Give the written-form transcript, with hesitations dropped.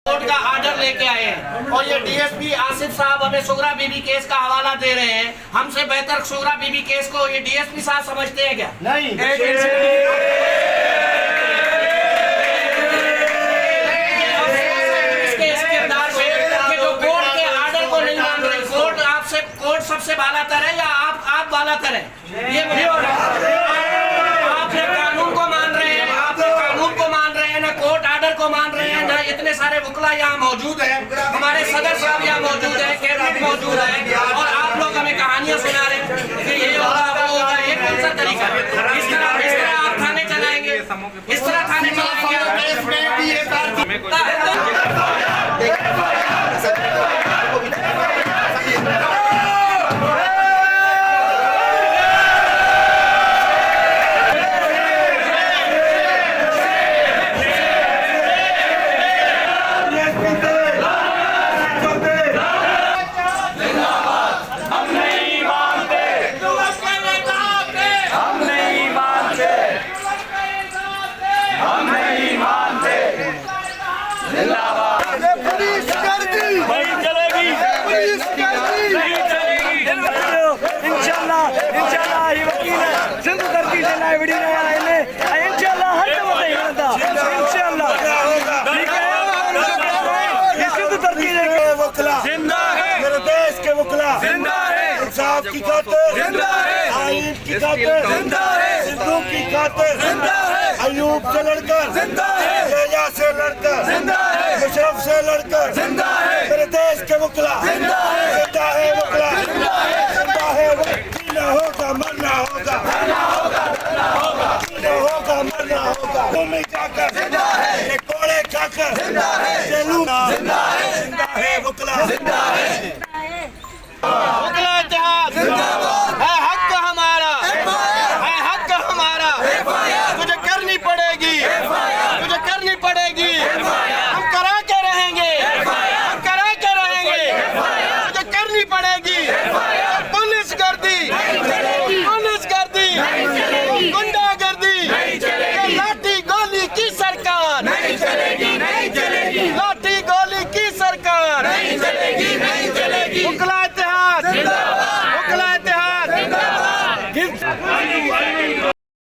Court का order लेके आए हैं और ये डीएसपी आसिफ साहब हमें सुगरा बीबी केस का हवाला दे रहे हैं। हमसे बेहतर सुगरा बीबी केस को ये डीएसपी साहब समझते हैं क्या? नहीं। इसके जो कोर्ट के आर्डर को नहीं मान रहे, कोर्ट सबसे बालातर है या आप बालातर है? ये आप कानून को मान रहे हैं, आप कानून को मान रहे हैं, ना कोर्ट आर्डर को मान रहे हैं, ना इतने सारे वकील यहाँ मौजूद हैं, हमारे सदर साहब यहाँ मौजूद है, कैबिनेट मौजूद है, और आप लोग हमें कहानियां सुना रहे हैं कि ये होगा वो होगा। ये कौन सा तरीका है? इस तरह आप थाने चलाएंगे, इस तरह थाने चलाएंगे? इंसाफ की खातिर जिंदा है, आईन की खातिर जिंदा है, सिद्धू की खातिर जिंदा है, अयूब से लड़कर जिंदा है, रेजा से लड़कर जिंदा है, मुशर्रफ से लड़कर जिंदा है, मेरे देश के वकील जिंदा है, जिंदा है वकील जिंदा है, जिंदा है जीना होगा मरना होगा, मरना होगा मरना होगा, जीना होगा मरना होगा, तुम्हें जाकर जिंदा है, कोड़े खाकर जिंदा है, जिंदा है, जिंदा है वकील जिंदा है।